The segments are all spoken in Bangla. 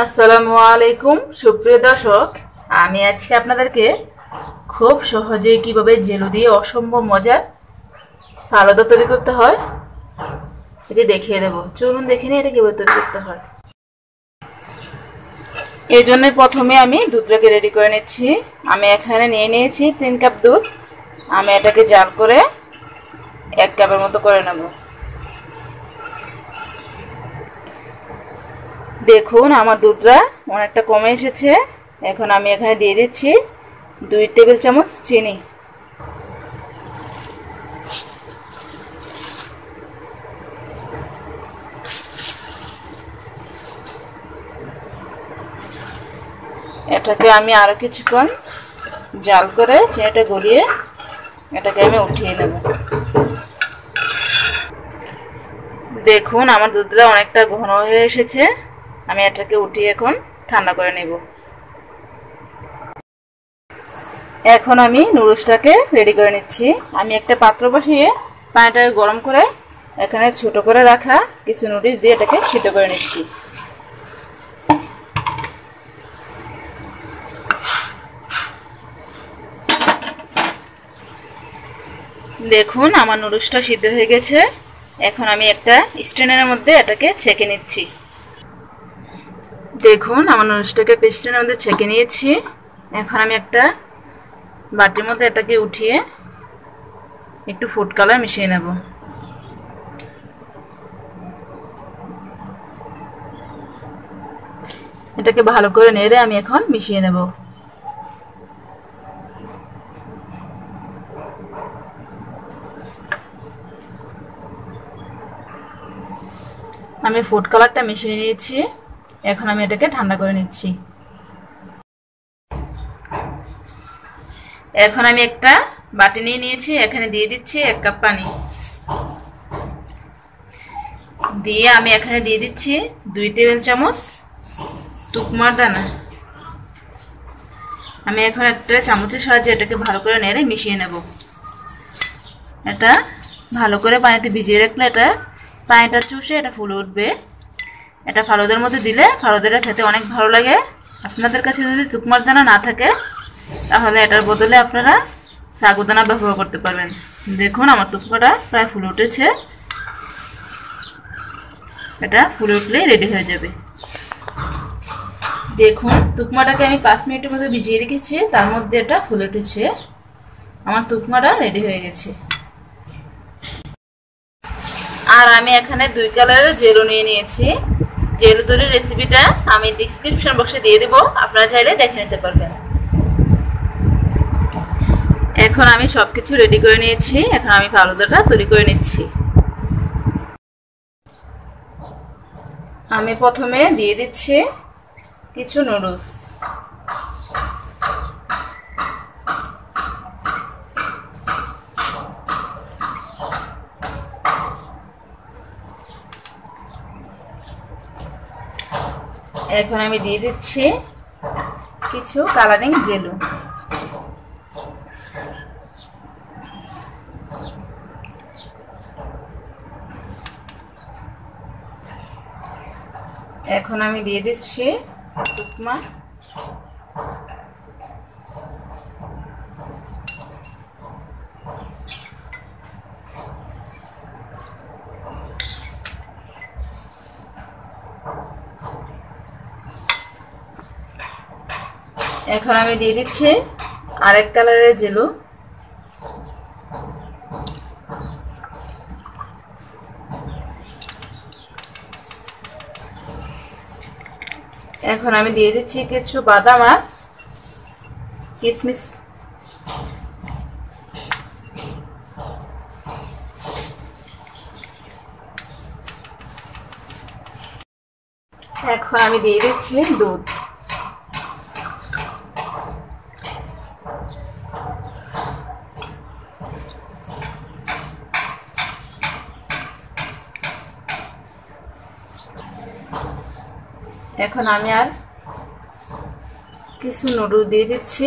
আসসালামু আলাইকুম সুপ্রিয় দর্শক, আমি আজকে আপনাদেরকে খুব সহজে কিভাবে জেলো দিয়ে অসম্ভব মজার ফালুদা তৈরি করতে হয় এটি দেখিয়ে দেব। চলুন দেখে নিই এটা কিভাবে তৈরি করতে হয়। এই জন্য প্রথমে আমি দুধটাকে রেডি করে নিচ্ছি। আমি এখানে নিয়ে নিয়েছি 3 কাপ দুধ। আমি এটাকে জাল করে 1 কাপের মতো করে নেব। দেখুন আমার দুধটা অনেকটা কমে এসেছে। এখন আমি এখানে দিয়ে দিচ্ছি 2 টেবিল চামচ চিনি। এটাকে আমি আরো কিছুক্ষণ জাল করে চিনিটা গলিয়ে এটাকে আমি উঠিয়ে নেব। দেখুন আমার দুধটা অনেকটা ঘন হয়ে এসেছে। আমি এটাকে উঠিয়ে এখন ঠান্ডা করে নেব। এখন আমি নুডলসটাকে রেডি করে নিচ্ছি। আমি একটা পাত্র বসিয়ে পানিটাকে গরম করে এখানে ছোট করে রাখা কিছু নুডলস দিয়ে এটাকে সিদ্ধ করে নিচ্ছি। দেখুন আমার নুডলসটা সিদ্ধ হয়ে গেছে। এখন আমি একটা স্ট্রেনারের মধ্যে এটাকে ছেঁকে নিচ্ছি। দেখুন আমার নুডলসটাকে একটা স্ট্রেনারের মধ্যে ছেঁকে নিয়েছি। এখন আমি একটা বাটির মধ্যে এটাকে উঠিয়ে একটু ফুড কালার মিশিয়ে নেব। এটাকে ভালো করে নেড়ে আমি এখন মিশিয়ে নেব। আমি ফুড কালারটা মিশিয়ে নিয়েছি। এখন আমি এটাকে ঠান্ডা করে নিচ্ছি। এখন আমি একটা বাটি নিয়ে নিয়েছি। এখানে দিয়ে দিচ্ছি 1 কাপ পানি। দিয়ে আমি এখানে দিয়ে দিচ্ছি 2 টেবিল চামচ তুকমার দানা। আমি এখন একটা চামচের সাহায্যে এটাকে ভালো করে নেড়ে মিশিয়ে নেব। এটা ভালো করে পানিতে ভিজিয়ে রাখলে এটা পানিটা চুষে এটা ফুলে উঠবে। এটা ফালুদার মধ্যে দিলে ফালুদাটা খেতে অনেক ভালো লাগে। আপনাদের কাছে যদি তুকমার দানা না থাকে তাহলে এটার বদলে আপনারা সাগুদানা ব্যবহার করতে পারবেন। দেখুন আমার তুকমাটা প্রায় ফুলে উঠেছে। এটা ফুলে উঠলেই রেডি হয়ে যাবে। দেখুন তুকমাটাকে আমি 5 মিনিটের মধ্যে ভিজিয়ে রেখেছি, তার মধ্যে এটা ফুলে উঠেছে। আমার তুকমাটা রেডি হয়ে গেছে। আর আমি এখানে 2 কালারের জেলো নিয়ে নিয়েছি। জেলো তৈরির রেসিপিটা আমি ডেসক্রিপশন বক্সে দিয়ে দেব, আপনারা চাইলে দেখে নিতে পারবেন। এখন আমি সবকিছু রেডি করে নিয়েছি। এখন আমি ফালুদাটা তৈরি করে নিচ্ছি। আমি প্রথমে দিয়ে দিচ্ছি কিছু নুডলস। এখন আমি দিয়ে দিচ্ছি কিছু কালারিং জেলো। এখন আমি দিয়ে দিচ্ছি তুকমা। এখন আমি দিয়ে দিচ্ছি আরেক কালারের জেলো। এখন আমি দিয়ে দিচ্ছি কিছু বাদাম আর কিশমিশ। এখন আমি দিয়ে দিচ্ছি দুধ। এখন আমি আর কিছু নুডলস দিয়ে দিচ্ছি।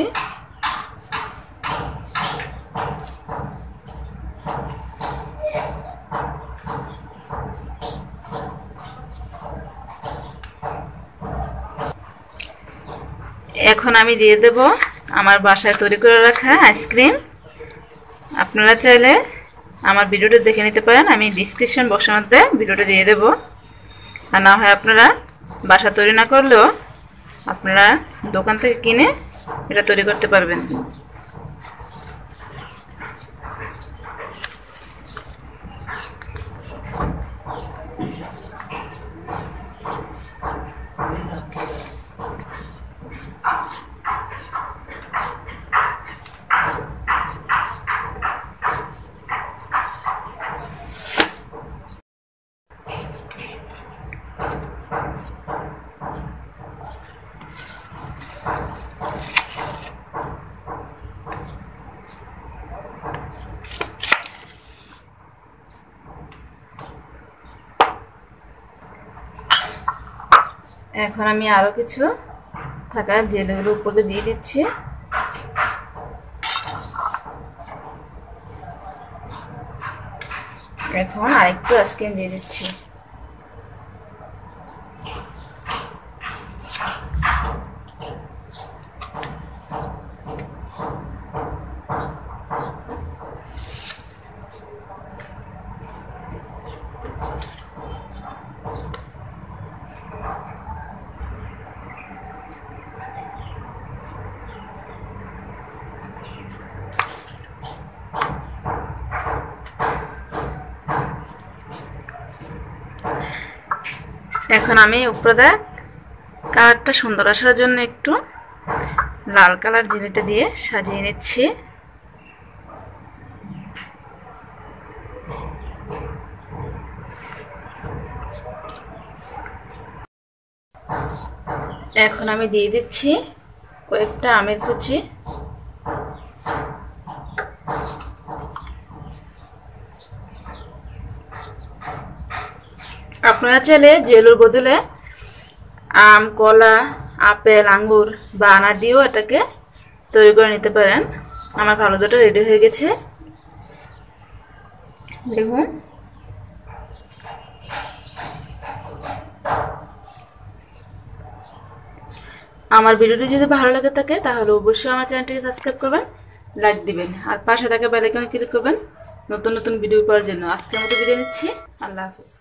এখন আমি দিয়ে দেব আমার বাসায় তৈরি করে রাখা আইসক্রিম। আপনারা চাইলে আমার ভিডিওটা দেখে নিতে পারেন, আমি ডেসক্রিপশন বক্সের মধ্যে ভিডিওটা দিয়ে দেব। আর না হয় আপনারা বাসা তৈরি না করলেও আপনারা দোকান থেকে কিনে এটা তৈরি করতে পারবেন। এখন আমি আরো কিছু থাকা জেলগুলো উপরে দিয়ে দিচ্ছি। এখন আরেকটু আইসক্রিম দিয়ে দিচ্ছি। এখন আমি উপরে কালারটা সুন্দর আসার জন্য একটু লাল কালার জেলিটা দিয়ে সাজিয়ে নিচ্ছি। এখন আমি দিয়ে দিচ্ছি কয়েকটা আমের কুচি। আপনারা চাইলে জেলুর বদলে আম, কলা, আপেল, আঙ্গুর বা আনার দিয়েও এটাকে তৈরি করে নিতে পারেন। আমার ফালুদাটা রেডি হয়ে গেছে, দেখুন। আমার ভিডিওটি যদি ভালো লাগে থাকে তাহলে অবশ্যই আমার চ্যানেলটিকে সাবস্ক্রাইব করবেন, লাইক দিবেন, আর পাশে থাকা বেল আইকনে ক্লিক করবেন নতুন নতুন ভিডিও পাওয়ার জন্য। আজকের মতো বিদায় নিচ্ছি, আল্লাহ হাফেজ।